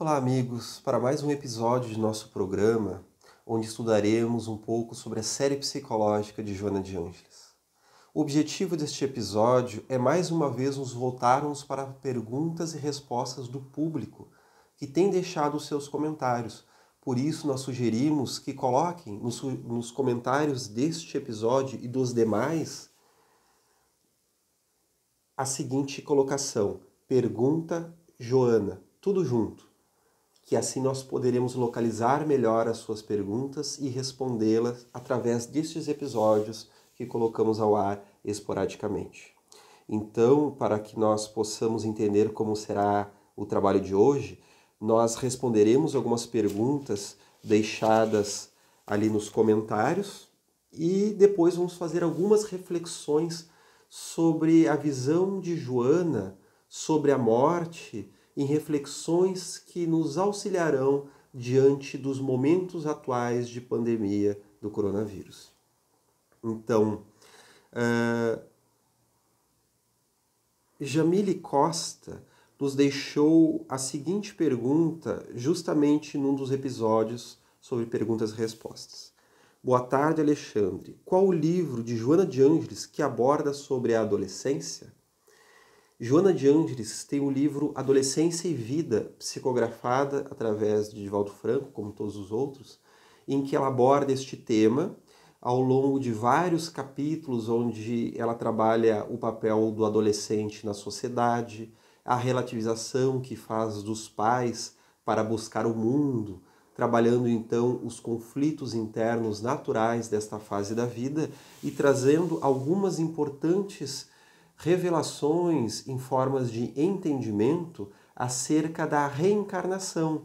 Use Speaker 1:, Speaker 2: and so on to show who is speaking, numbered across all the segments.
Speaker 1: Olá, amigos, para mais um episódio de nosso programa, onde estudaremos um pouco sobre a série psicológica de Joana de Ângeles. O objetivo deste episódio é mais uma vez nos voltarmos para perguntas e respostas do público que tem deixado os seus comentários. Por isso, nós sugerimos que coloquem nos comentários deste episódio e dos demais a seguinte colocação: Pergunta Joana, tudo junto, que assim nós poderemos localizar melhor as suas perguntas e respondê-las através destes episódios que colocamos ao ar esporadicamente. Então, para que nós possamos entender como será o trabalho de hoje, nós responderemos algumas perguntas deixadas ali nos comentários e depois vamos fazer algumas reflexões sobre a visão de Joana sobre a morte, em reflexões que nos auxiliarão diante dos momentos atuais de pandemia do coronavírus. Então, Jamile Costa nos deixou a seguinte pergunta justamente num dos episódios sobre perguntas e respostas. Boa tarde, Alexandre. Qual o livro de Joana de Ângeles que aborda sobre a adolescência? Joana de Ângeles tem o livro Adolescência e Vida, psicografada através de Divaldo Franco, como todos os outros, em que ela aborda este tema ao longo de vários capítulos, onde ela trabalha o papel do adolescente na sociedade, a relativização que faz dos pais para buscar o mundo, trabalhando então os conflitos internos naturais desta fase da vida e trazendo algumas importantes revelações em formas de entendimento acerca da reencarnação,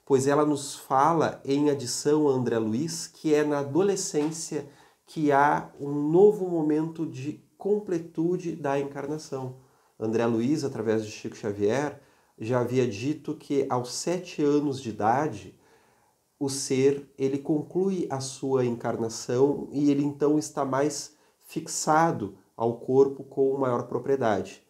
Speaker 1: pois ela nos fala, em adição a André Luiz, que é na adolescência que há um novo momento de completude da encarnação. André Luiz, através de Chico Xavier, já havia dito que aos 7 anos de idade, o ser ele conclui a sua encarnação e ele então está mais fixado ao corpo com maior propriedade.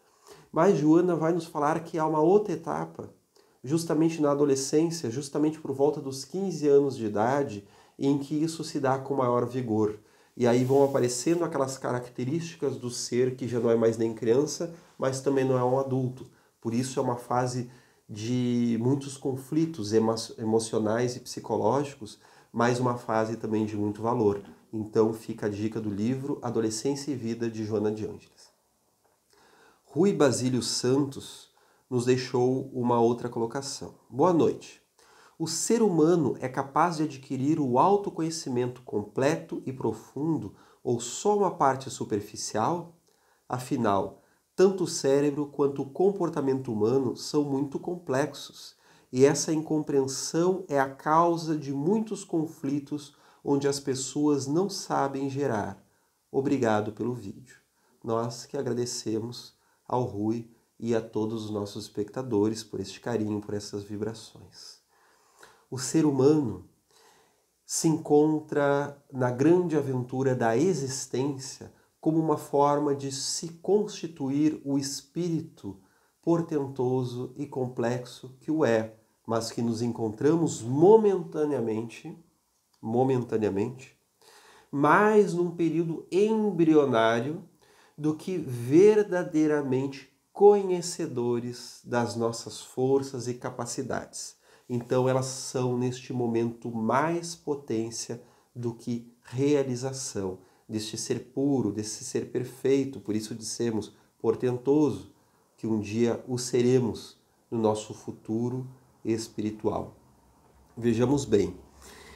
Speaker 1: Mas Joana vai nos falar que há uma outra etapa, justamente na adolescência, justamente por volta dos 15 anos de idade, em que isso se dá com maior vigor. E aí vão aparecendo aquelas características do ser que já não é mais nem criança, mas também não é um adulto. Por isso é uma fase de muitos conflitos emocionais e psicológicos, mas uma fase também de muito valor. Então fica a dica do livro Adolescência e Vida, de Joana de Ângeles. Rui Basílio Santos nos deixou uma outra colocação. Boa noite. O ser humano é capaz de adquirir o autoconhecimento completo e profundo ou só uma parte superficial? Afinal, tanto o cérebro quanto o comportamento humano são muito complexos e essa incompreensão é a causa de muitos conflitos onde as pessoas não sabem gerar. Obrigado pelo vídeo. Nós que agradecemos ao Rui e a todos os nossos espectadores por este carinho, por essas vibrações. O ser humano se encontra na grande aventura da existência como uma forma de se constituir o espírito portentoso e complexo que o é, mas que nos encontramos momentaneamente, mais num período embrionário do que verdadeiramente conhecedores das nossas forças e capacidades. Então elas são neste momento mais potência do que realização deste ser puro, desse ser perfeito. Por isso dissemos portentoso, que um dia o seremos no nosso futuro espiritual. Vejamos bem.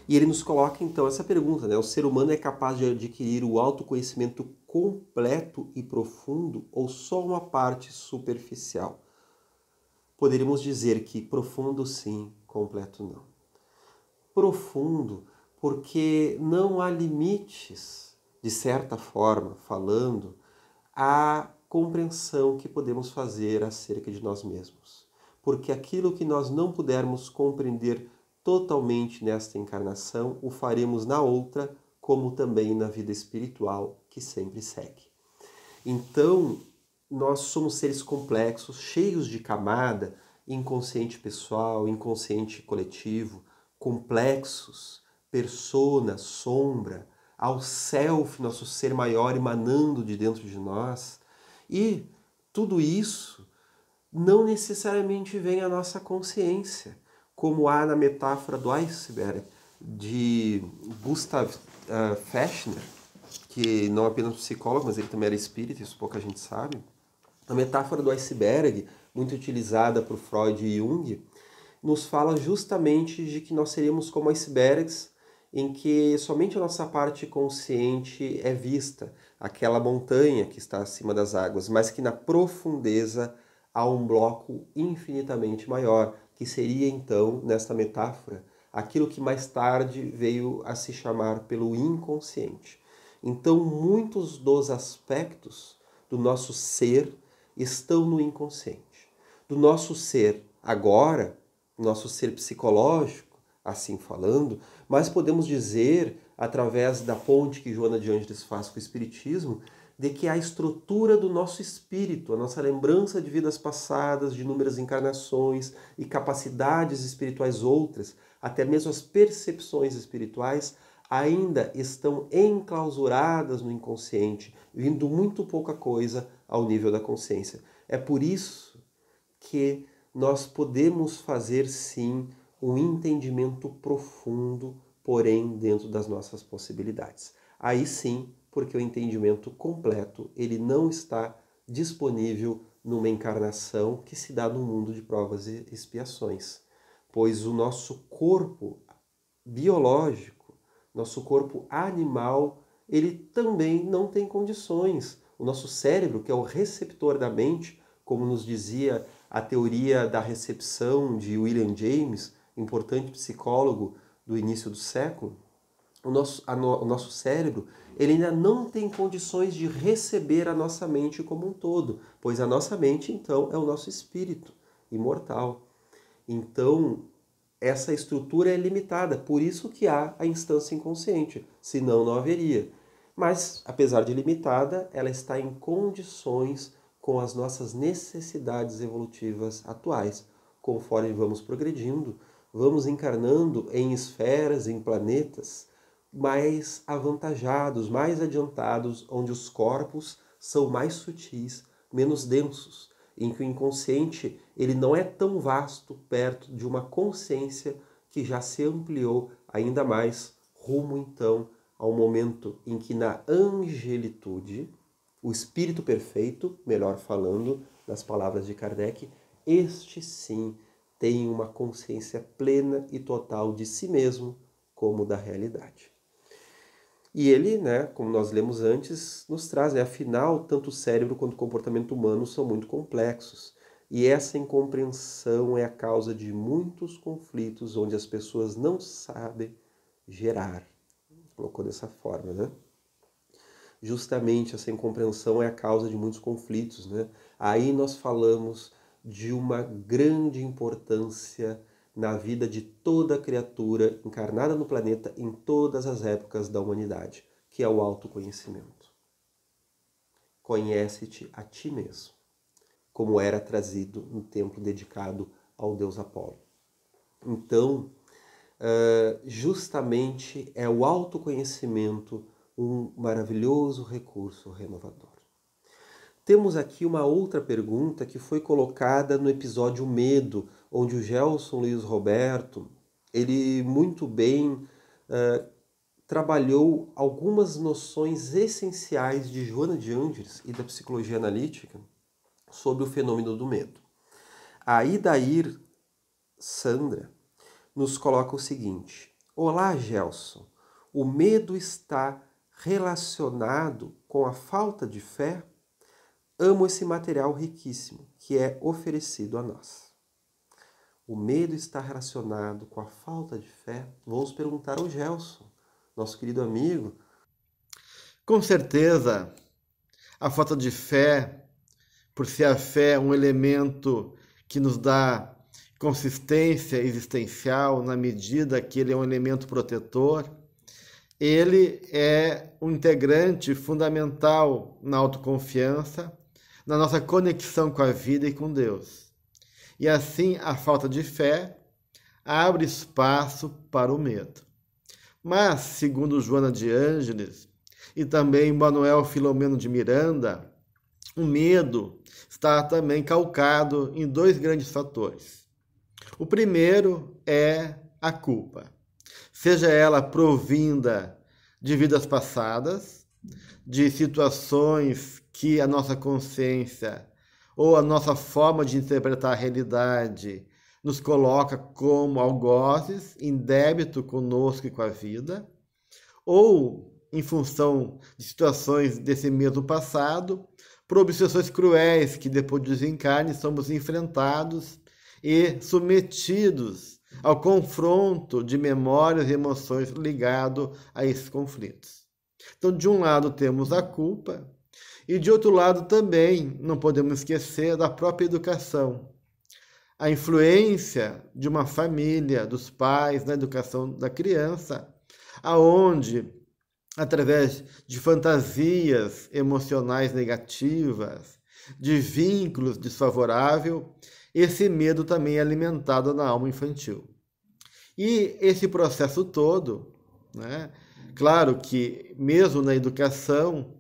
Speaker 1: E ele nos coloca então essa pergunta, né? O ser humano é capaz de adquirir o autoconhecimento completo e profundo ou só uma parte superficial? Poderíamos dizer que profundo sim, completo não. Profundo porque não há limites, de certa forma, falando, à compreensão que podemos fazer acerca de nós mesmos. Porque aquilo que nós não pudermos compreender totalmente nesta encarnação, o faremos na outra, como também na vida espiritual que sempre segue. Então, nós somos seres complexos, cheios de camada, inconsciente pessoal, inconsciente coletivo, complexos, persona, sombra, ao self, nosso ser maior emanando de dentro de nós. E tudo isso não necessariamente vem à nossa consciência, como há na metáfora do iceberg de Gustav Fechner, que não é apenas psicólogo, mas ele também era espírita, isso pouca gente sabe. A metáfora do iceberg, muito utilizada por Freud e Jung, nos fala justamente de que nós seríamos como icebergs em que somente a nossa parte consciente é vista, aquela montanha que está acima das águas, mas que na profundeza há um bloco infinitamente maior, que seria então, nesta metáfora, aquilo que mais tarde veio a se chamar pelo inconsciente. Então, muitos dos aspectos do nosso ser estão no inconsciente. Do nosso ser agora, nosso ser psicológico, assim falando, mas podemos dizer, através da ponte que Joana de Ângeles faz com o Espiritismo, de que a estrutura do nosso espírito, a nossa lembrança de vidas passadas, de inúmeras encarnações e capacidades espirituais outras, até mesmo as percepções espirituais, ainda estão enclausuradas no inconsciente, vindo muito pouca coisa ao nível da consciência. É por isso que nós podemos fazer sim um entendimento profundo, porém dentro das nossas possibilidades. Aí sim, porque o entendimento completo, ele não está disponível numa encarnação que se dá no mundo de provas e expiações, pois o nosso corpo biológico, nosso corpo animal, ele também não tem condições. O nosso cérebro, que é o receptor da mente, como nos dizia a teoria da recepção de William James, importante psicólogo do início do século, o nosso cérebro, ele ainda não tem condições de receber a nossa mente como um todo, pois a nossa mente, então, é o nosso espírito imortal. Então, essa estrutura é limitada, por isso que há a instância inconsciente, senão não haveria. Mas, apesar de limitada, ela está em condições com as nossas necessidades evolutivas atuais. Conforme vamos progredindo, vamos encarnando em esferas, em planetas mais avantajados, mais adiantados, onde os corpos são mais sutis, menos densos, em que o inconsciente ele não é tão vasto perto de uma consciência que já se ampliou ainda mais, rumo então ao momento em que na angelitude, o espírito perfeito, melhor falando, nas palavras de Kardec, este sim tem uma consciência plena e total de si mesmo como da realidade. E ele, como nós lemos antes, nos traz, afinal, tanto o cérebro quanto o comportamento humano são muito complexos. E essa incompreensão é a causa de muitos conflitos onde as pessoas não sabem gerar. Colocou dessa forma, Justamente essa incompreensão é a causa de muitos conflitos, Aí nós falamos de uma grande importância na vida de toda criatura encarnada no planeta em todas as épocas da humanidade, que é o autoconhecimento. Conhece-te a ti mesmo, como era trazido no templo dedicado ao deus Apolo. Então, justamente é o autoconhecimento um maravilhoso recurso renovador. Temos aqui uma outra pergunta que foi colocada no episódio Medo, onde o Gelson Luiz Roberto, ele muito bem trabalhou algumas noções essenciais de Joana de Ângeles e da psicologia analítica sobre o fenômeno do medo. A Idair Sandra nos coloca o seguinte: olá, Gelson, o medo está relacionado com a falta de fé? Amo esse material riquíssimo que é oferecido a nós. O medo está relacionado com a falta de fé? Vamos perguntar ao Gelson, nosso querido amigo.
Speaker 2: Com certeza, a falta de fé, por ser a fé um elemento que nos dá consistência existencial na medida que ele é um elemento protetor, ele é um integrante fundamental na autoconfiança, na nossa conexão com a vida e com Deus. E assim a falta de fé abre espaço para o medo. Mas, segundo Joana de Ângeles e também Manuel Filomeno de Miranda, o medo está também calcado em dois grandes fatores. O primeiro é a culpa, seja ela provinda de vidas passadas, de situações que a nossa consciência ou a nossa forma de interpretar a realidade nos coloca como algozes, em débito conosco e com a vida, ou em função de situações desse mesmo passado, por obsessões cruéis que depois do desencarne somos enfrentados e submetidos ao confronto de memórias e emoções ligado a esses conflitos. Então, de um lado temos a culpa e de outro lado também não podemos esquecer da própria educação. A influência de uma família, dos pais, na educação da criança, aonde, através de fantasias emocionais negativas, de vínculos desfavoráveis, esse medo também é alimentado na alma infantil. E esse processo todo, né, claro que mesmo na educação,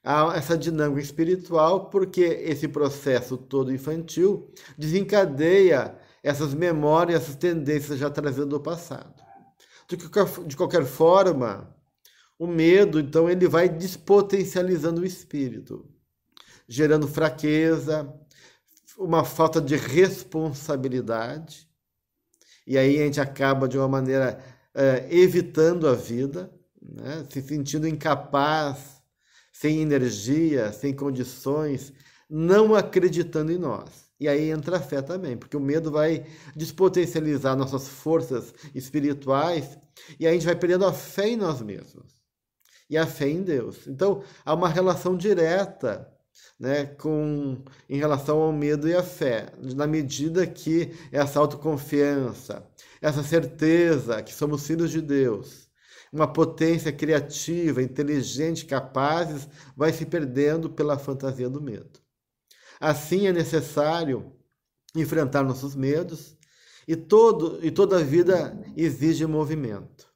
Speaker 2: há essa dinâmica espiritual, porque esse processo todo infantil desencadeia essas memórias, essas tendências já trazidas do passado. De qualquer forma, o medo, então, ele vai despotencializando o espírito, gerando fraqueza, uma falta de responsabilidade, e aí a gente acaba, de uma maneira, evitando a vida, né? Se sentindo incapaz, sem energia, sem condições, não acreditando em nós. E aí entra a fé também, porque o medo vai despotencializar nossas forças espirituais e aí a gente vai perdendo a fé em nós mesmos e a fé em Deus. Então, há uma relação direta, né, em relação ao medo e à fé, na medida que essa autoconfiança, essa certeza que somos filhos de Deus, uma potência criativa, inteligente, capazes, vai se perdendo pela fantasia do medo. Assim é necessário enfrentar nossos medos e toda a vida exige movimento.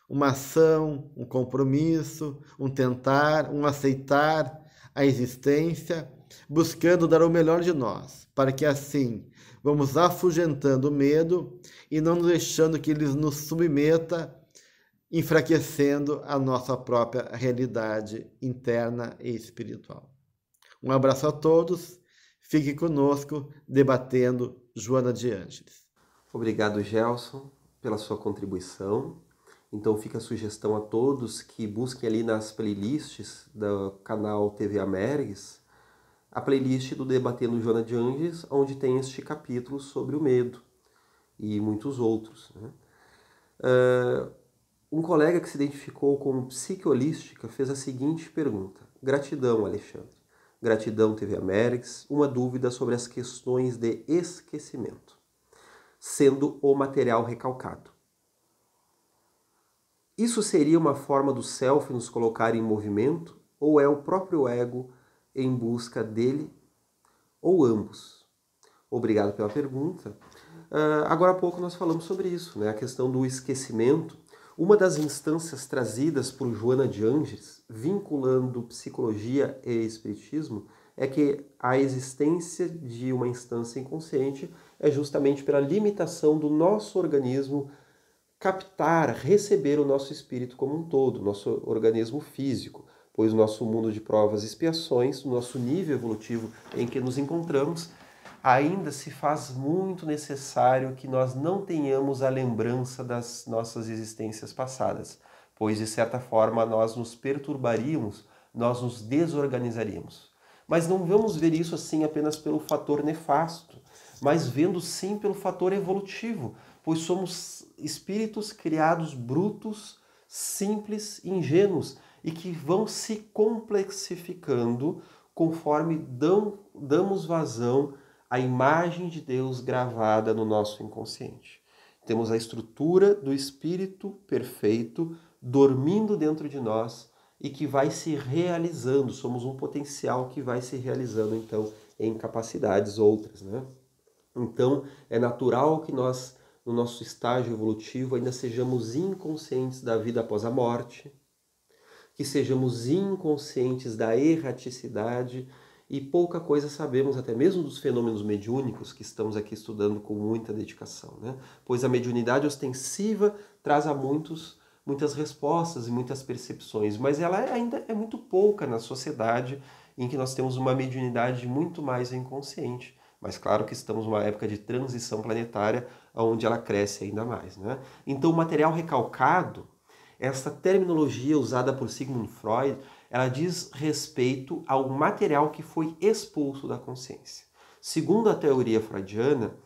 Speaker 2: Uma ação, um compromisso, um tentar, um aceitar a existência, buscando dar o melhor de nós, para que assim vamos afugentando o medo e não deixando que ele nos submeta, enfraquecendo a nossa própria realidade interna e espiritual. Um abraço a todos, fique conosco debatendo Joana de Ângeles.
Speaker 1: Obrigado, Gelson, pela sua contribuição. Então fica a sugestão a todos que busquem ali nas playlists do canal TV Améregues a playlist do Debatendo Joana de Ângeles, onde tem este capítulo sobre o medo e muitos outros, né? Um colega que se identificou como psiquiolística fez a seguinte pergunta. Gratidão, Alexandre. Gratidão, TV Améregues. Uma dúvida sobre as questões de esquecimento, sendo o material recalcado. Isso seria uma forma do self nos colocar em movimento ou é o próprio ego em busca dele ou ambos? Obrigado pela pergunta. Agora há pouco nós falamos sobre isso, né? A questão do esquecimento. Uma das instâncias trazidas por Joana de Ângeles, vinculando psicologia e espiritismo, é que a existência de uma instância inconsciente é justamente pela limitação do nosso organismo captar, receber o nosso espírito como um todo, nosso organismo físico, pois o nosso mundo de provas e expiações, o nosso nível evolutivo em que nos encontramos, ainda se faz muito necessário que nós não tenhamos a lembrança das nossas existências passadas, pois de certa forma nós nos perturbaríamos, nós nos desorganizaríamos. Mas não vamos ver isso assim apenas pelo fator nefasto, mas vendo sim pelo fator evolutivo, pois somos espíritos criados brutos, simples, ingênuos e que vão se complexificando conforme damos vazão à imagem de Deus gravada no nosso inconsciente. Temos a estrutura do espírito perfeito dormindo dentro de nós e que vai se realizando. Somos um potencial que vai se realizando então em capacidades outras, né? Então, é natural que nós, no nosso estágio evolutivo, ainda sejamos inconscientes da vida após a morte, que sejamos inconscientes da erraticidade e pouca coisa sabemos até mesmo dos fenômenos mediúnicos que estamos aqui estudando com muita dedicação, né? Pois a mediunidade ostensiva traz a muitas respostas e muitas percepções, mas ela ainda é muito pouca na sociedade em que nós temos uma mediunidade muito mais inconsciente. Mas claro que estamos numa época de transição planetária onde ela cresce ainda mais, né? Então o material recalcado, essa terminologia usada por Sigmund Freud, ela diz respeito ao material que foi expulso da consciência. Segundo a teoria freudiana,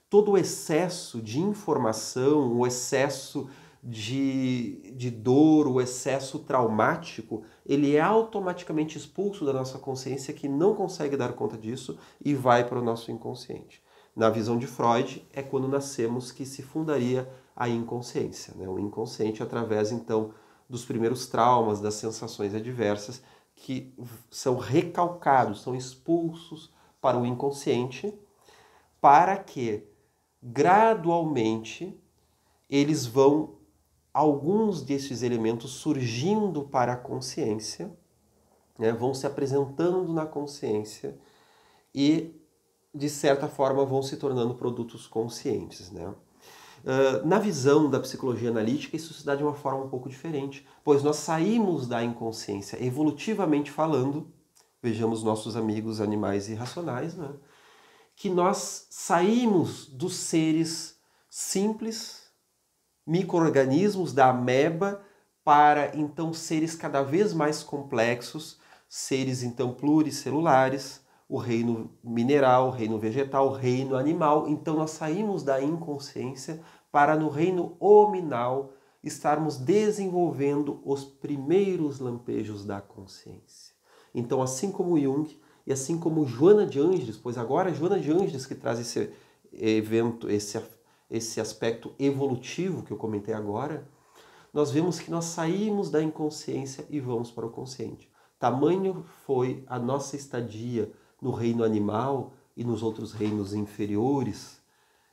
Speaker 1: todo o excesso de informação, o excesso de dor, o excesso traumático, ele é automaticamente expulso da nossa consciência, que não consegue dar conta disso e vai para o nosso inconsciente. Na visão de Freud, é quando nascemos que se fundaria a inconsciência, né? O inconsciente através, então, dos primeiros traumas, das sensações adversas, que são recalcados, são expulsos para o inconsciente, para que, gradualmente, eles vão, alguns desses elementos surgindo para a consciência, né, vão se apresentando na consciência e, de certa forma, vão se tornando produtos conscientes, né? Na visão da psicologia analítica, isso se dá de uma forma um pouco diferente, pois nós saímos da inconsciência, evolutivamente falando, vejamos nossos amigos animais irracionais, né? Que nós saímos dos seres simples, micro-organismos da ameba, para então seres cada vez mais complexos, seres então pluricelulares, o reino mineral, o reino vegetal, o reino animal. Então nós saímos da inconsciência para no reino hominal estarmos desenvolvendo os primeiros lampejos da consciência. Então, assim como Jung e assim como Joana de Ângeles, pois agora é Joana de Ângeles que traz esse evento, esse aspecto evolutivo que eu comentei agora, nós vemos que nós saímos da inconsciência e vamos para o consciente. Tamanho foi a nossa estadia no reino animal e nos outros reinos inferiores,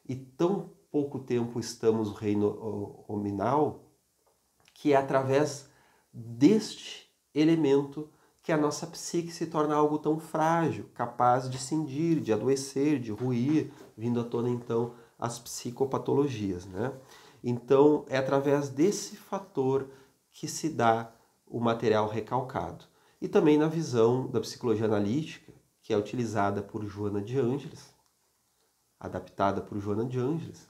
Speaker 1: e tão pouco tempo estamos no reino hominal, que é através deste elemento que a nossa psique se torna algo tão frágil, capaz de cindir, de adoecer, de ruir, vindo à tona então as psicopatologias, né? Então é através desse fator que se dá o material recalcado. E também na visão da psicologia analítica, que é utilizada por Joana de Ângeles, adaptada por Joana de Ângeles.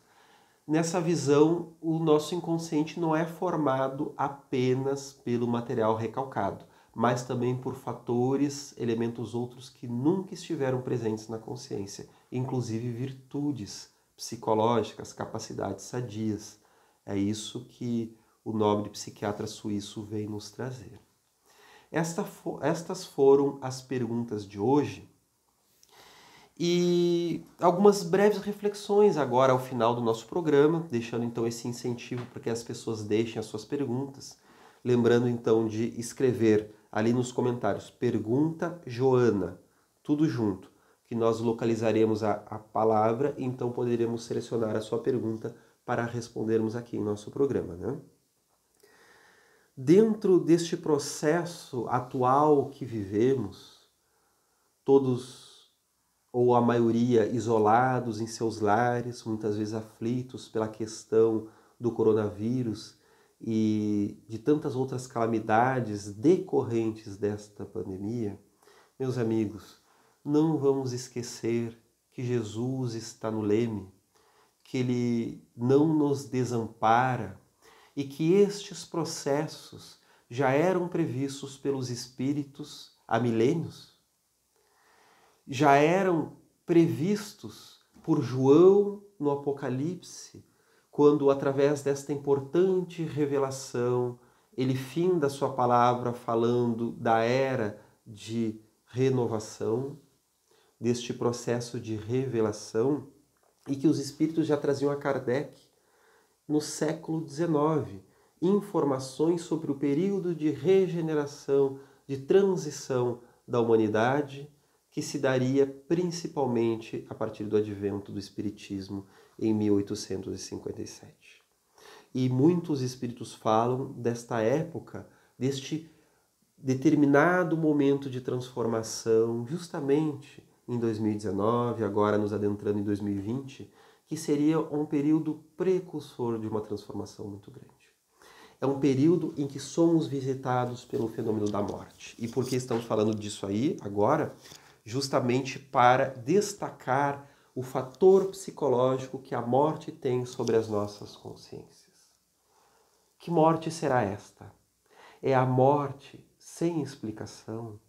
Speaker 1: Nessa visão, o nosso inconsciente não é formado apenas pelo material recalcado, mas também por fatores, elementos outros que nunca estiveram presentes na consciência, inclusive virtudes psicológicas, capacidades sadias. É isso que o nobre psiquiatra suíço vem nos trazer. Estas foram as perguntas de hoje. E algumas breves reflexões agora ao final do nosso programa, deixando então esse incentivo para que as pessoas deixem as suas perguntas. Lembrando então de escrever ali nos comentários, pergunta Joana, tudo junto, que nós localizaremos a palavra e então poderemos selecionar a sua pergunta para respondermos aqui em nosso programa, né? Dentro deste processo atual que vivemos, todos ou a maioria isolados em seus lares, muitas vezes aflitos pela questão do coronavírus e de tantas outras calamidades decorrentes desta pandemia, meus amigos, não vamos esquecer que Jesus está no leme, que Ele não nos desampara e que estes processos já eram previstos pelos Espíritos há milênios, já eram previstos por João no Apocalipse, quando, através desta importante revelação, ele finda a sua palavra falando da era de renovação, deste processo de revelação, e que os Espíritos já traziam a Kardec no século XIX, informações sobre o período de regeneração, de transição da humanidade, que se daria principalmente a partir do advento do Espiritismo em 1857. E muitos espíritos falam desta época, deste determinado momento de transformação, justamente em 2019, agora nos adentrando em 2020, que seria um período precursor de uma transformação muito grande. É um período em que somos visitados pelo fenômeno da morte. E por que estamos falando disso aí agora? Justamente para destacar o fator psicológico que a morte tem sobre as nossas consciências. Que morte será esta? É a morte sem explicação?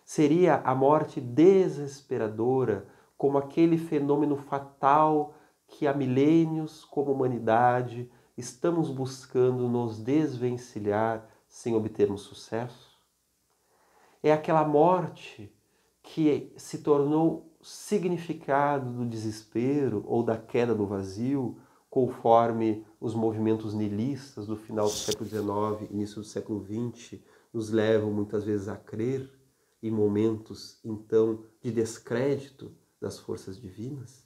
Speaker 1: Seria a morte desesperadora, como aquele fenômeno fatal que há milênios, como humanidade, estamos buscando nos desvencilhar sem obtermos sucesso? É aquela morte que se tornou significado do desespero ou da queda do vazio, conforme os movimentos nihilistas do final do século XIX, início do século XX, nos levam muitas vezes a crer em momentos, então, de descrédito das forças divinas?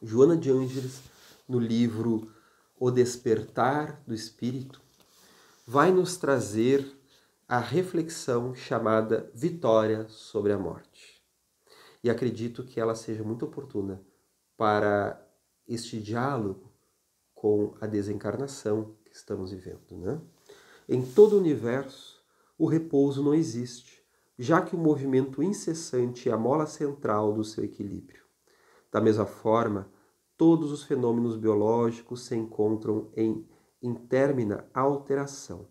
Speaker 1: Joana de Ângeles, no livro O Despertar do Espírito, vai nos trazer a reflexão chamada Vitória sobre a Morte. E acredito que ela seja muito oportuna para este diálogo com a desencarnação que estamos vivendo, né? Em todo o universo, o repouso não existe, já que o movimento incessante é a mola central do seu equilíbrio. Da mesma forma, todos os fenômenos biológicos se encontram em intérmina alteração,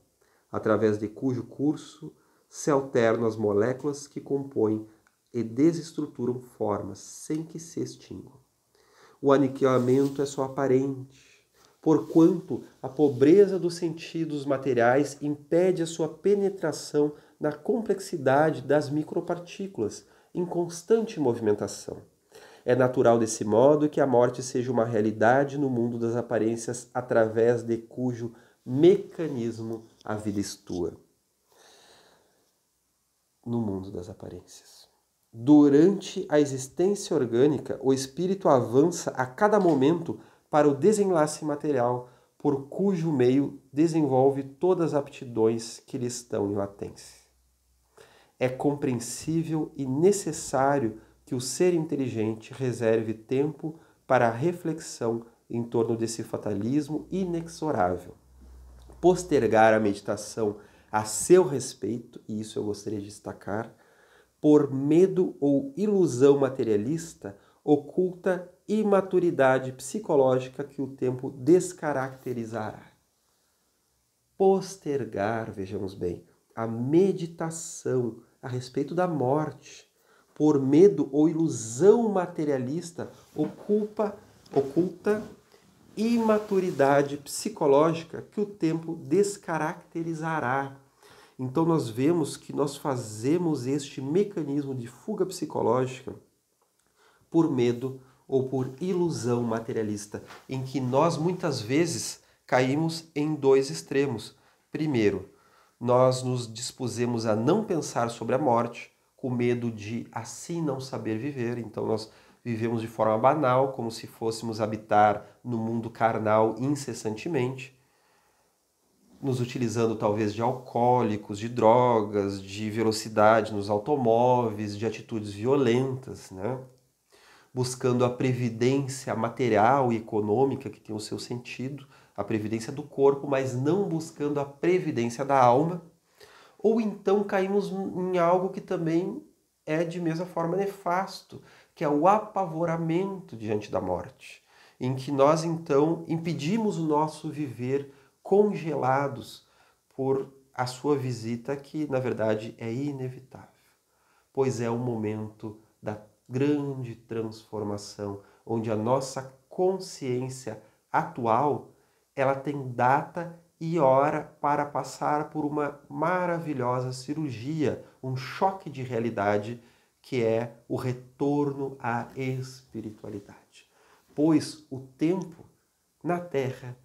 Speaker 1: através de cujo curso se alternam as moléculas que compõem e desestruturam formas sem que se extingam. O aniquilamento é só aparente, porquanto a pobreza dos sentidos materiais impede a sua penetração na complexidade das micropartículas em constante movimentação. É natural desse modo que a morte seja uma realidade no mundo das aparências através de cujo mecanismo a vida estua. No mundo das aparências. Durante a existência orgânica, o espírito avança a cada momento para o desenlace material, por cujo meio desenvolve todas as aptidões que lhe estão em latência. É compreensível e necessário que o ser inteligente reserve tempo para a reflexão em torno desse fatalismo inexorável. Postergar a meditação a seu respeito, e isso eu gostaria de destacar, por medo ou ilusão materialista, oculta imaturidade psicológica que o tempo descaracterizará. Postergar, vejamos bem, a meditação a respeito da morte, por medo ou ilusão materialista, oculta imaturidade psicológica que o tempo descaracterizará. Então nós vemos que nós fazemos este mecanismo de fuga psicológica por medo ou por ilusão materialista, em que nós muitas vezes caímos em dois extremos. Primeiro, nós nos dispusemos a não pensar sobre a morte, com medo de assim não saber viver, então nós vivemos de forma banal, como se fôssemos habitar no mundo carnal incessantemente, nos utilizando talvez de alcoólicos, de drogas, de velocidade nos automóveis, de atitudes violentas, né? Buscando a previdência material e econômica que tem o seu sentido, a previdência do corpo, mas não buscando a previdência da alma. Ou então caímos em algo que também é de mesma forma nefasto, que é o apavoramento diante da morte, em que nós então impedimos o nosso viver congelados por a sua visita, que na verdade é inevitável, pois é o momento da grande transformação, onde a nossa consciência atual ela tem data e hora para passar por uma maravilhosa cirurgia, um choque de realidade, que é o retorno à espiritualidade. Pois o tempo na Terra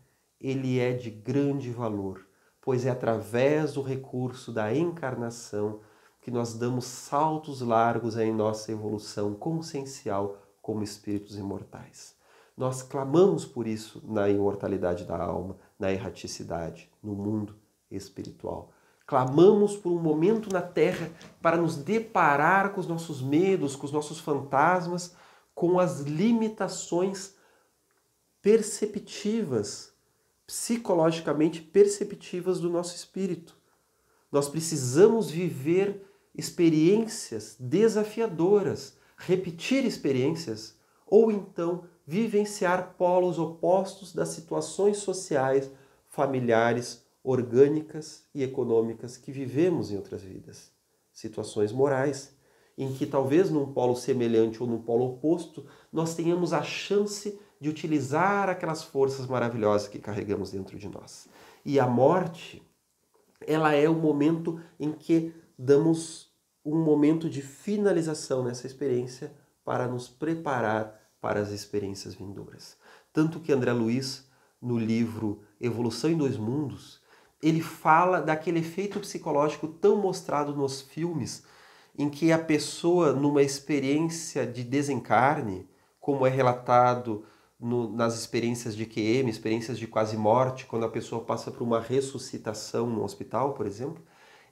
Speaker 1: ele é de grande valor, pois é através do recurso da encarnação, que nós damos saltos largos em nossa evolução consciencial como espíritos imortais. Nós clamamos por isso na imortalidade da alma, na erraticidade, no mundo espiritual. Clamamos por um momento na Terra para nos deparar com os nossos medos, com os nossos fantasmas, com as limitações perceptivas, psicologicamente perceptivas do nosso espírito. Nós precisamos viver experiências desafiadoras, repetir experiências, ou então vivenciar polos opostos das situações sociais, familiares, orgânicas e econômicas que vivemos em outras vidas. Situações morais, em que talvez num polo semelhante ou num polo oposto, nós tenhamos a chance de utilizar aquelas forças maravilhosas que carregamos dentro de nós. E a morte, ela é o momento em que damos um momento de finalização nessa experiência para nos preparar para as experiências vindouras. Tanto que André Luiz, no livro Evolução em Dois Mundos, ele fala daquele efeito psicológico tão mostrado nos filmes, em que a pessoa, numa experiência de desencarne, como é relatado nas experiências de QM, experiências de quase morte, quando a pessoa passa por uma ressuscitação no hospital, por exemplo,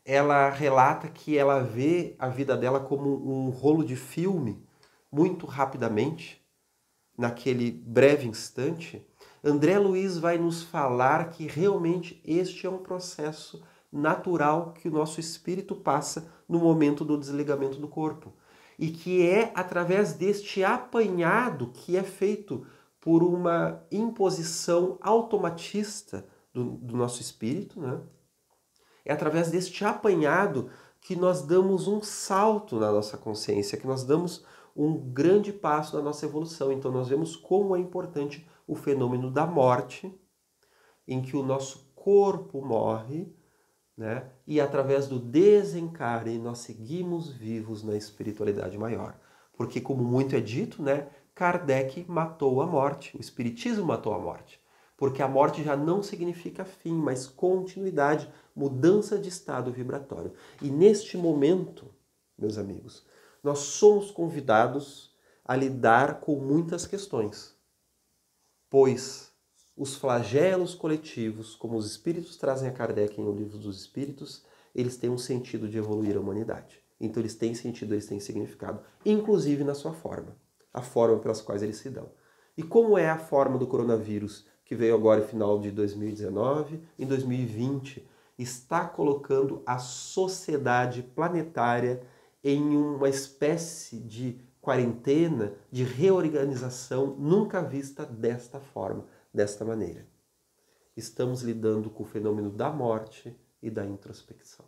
Speaker 1: ela relata que ela vê a vida dela como um rolo de filme, muito rapidamente, naquele breve instante. André Luiz vai nos falar que realmente este é um processo natural que o nosso espírito passa no momento do desligamento do corpo. E que é através deste apanhado que é feito por uma imposição automatista do nosso espírito, né? É através deste apanhado que nós damos um salto na nossa consciência, que nós damos um grande passo na nossa evolução. Então nós vemos como é importante o fenômeno da morte, em que o nosso corpo morre, né? E através do desencarne nós seguimos vivos na espiritualidade maior. Porque, como muito é dito, né, Kardec matou a morte, o espiritismo matou a morte. Porque a morte já não significa fim, mas continuidade, mudança de estado vibratório. E neste momento, meus amigos, nós somos convidados a lidar com muitas questões. Pois os flagelos coletivos, como os espíritos trazem a Kardec em O Livro dos Espíritos, eles têm um sentido de evoluir a humanidade. Então eles têm sentido, eles têm significado, inclusive na sua forma, a forma pelas quais eles se dão. E como é a forma do coronavírus, que veio agora no final de 2019, em 2020, está colocando a sociedade planetária em uma espécie de quarentena, de reorganização nunca vista desta forma, desta maneira. Estamos lidando com o fenômeno da morte e da introspecção.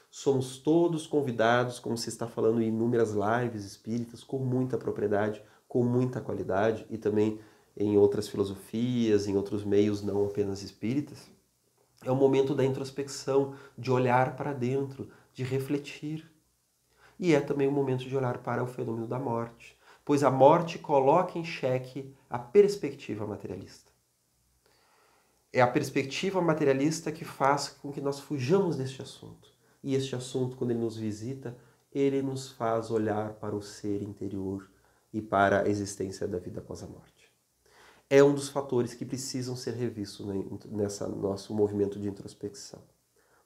Speaker 1: Somos todos convidados, como se está falando em inúmeras lives espíritas, com muita propriedade, com muita qualidade, e também em outras filosofias, em outros meios não apenas espíritas. É o momento da introspecção, de olhar para dentro, de refletir. E é também o momento de olhar para o fenômeno da morte, pois a morte coloca em xeque a perspectiva materialista. É a perspectiva materialista que faz com que nós fujamos deste assunto. E este assunto, quando ele nos visita, ele nos faz olhar para o ser interior e para a existência da vida após a morte. É um dos fatores que precisam ser revistos nesse nosso movimento de introspecção.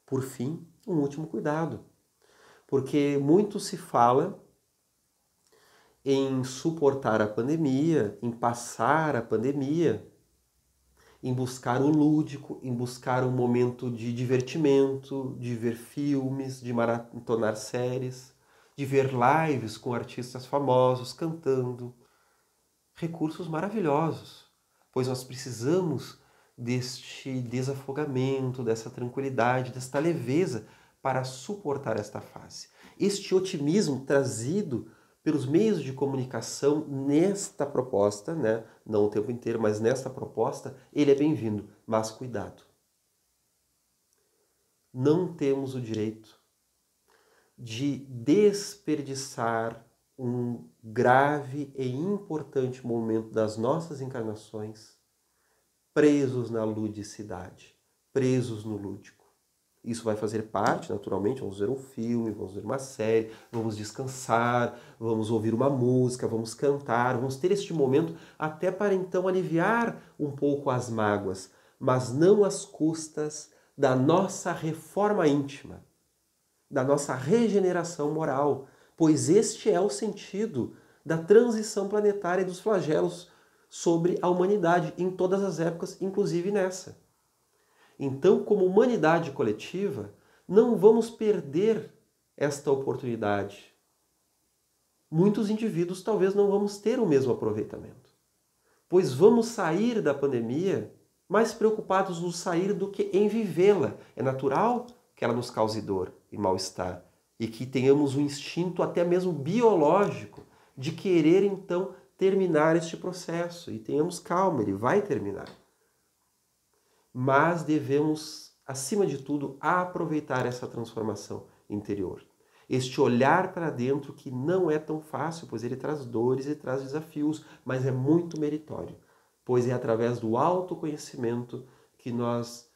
Speaker 1: Por fim, um último cuidado. Porque muito se fala em suportar a pandemia, em passar a pandemia, em buscar o lúdico, em buscar um momento de divertimento, de ver filmes, de maratonar séries, de ver lives com artistas famosos cantando. Recursos maravilhosos, pois nós precisamos deste desafogamento, dessa tranquilidade, desta leveza para suportar esta fase. Este otimismo trazido pelos meios de comunicação nesta proposta, né? Não o tempo inteiro, mas nesta proposta, ele é bem-vindo, mas cuidado. Não temos o direito de desperdiçar um grave e importante momento das nossas encarnações presos na ludicidade, presos no lúdico. Isso vai fazer parte, naturalmente, vamos ver um filme, vamos ver uma série, vamos descansar, vamos ouvir uma música, vamos cantar, vamos ter este momento até para então aliviar um pouco as mágoas, mas não às custas da nossa reforma íntima, da nossa regeneração moral, pois este é o sentido da transição planetária e dos flagelos sobre a humanidade em todas as épocas, inclusive nessa. Então, como humanidade coletiva, não vamos perder esta oportunidade. Muitos indivíduos talvez não vamos ter o mesmo aproveitamento, pois vamos sair da pandemia mais preocupados no sair do que em vivê-la. É natural que ela nos cause dor e mal-estar e que tenhamos um instinto até mesmo biológico de querer então terminar este processo. E tenhamos calma, ele vai terminar. Mas devemos, acima de tudo, aproveitar essa transformação interior. Este olhar para dentro que não é tão fácil, pois ele traz dores e traz desafios, mas é muito meritório, pois é através do autoconhecimento que nós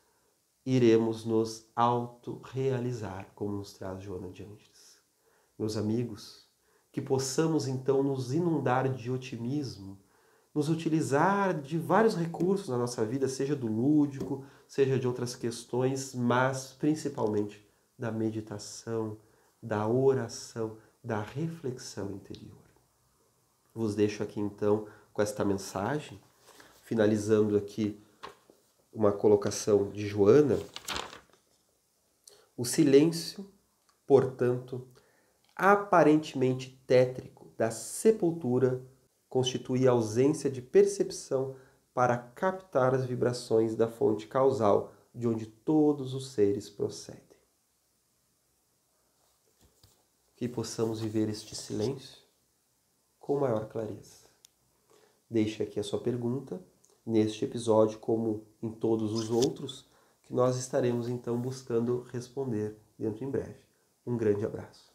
Speaker 1: iremos nos autorrealizar, como nos traz Joana de Ângeles. Meus amigos, que possamos então nos inundar de otimismo, nos utilizar de vários recursos na nossa vida, seja do lúdico, seja de outras questões, mas principalmente da meditação, da oração, da reflexão interior. Vos deixo aqui então com esta mensagem, finalizando aqui uma colocação de Joana. O silêncio, portanto, aparentemente tétrico da sepultura constitui a ausência de percepção para captar as vibrações da fonte causal de onde todos os seres procedem. Que possamos viver este silêncio com maior clareza. Deixe aqui a sua pergunta neste episódio, como em todos os outros, que nós estaremos então buscando responder dentro em breve. Um grande abraço.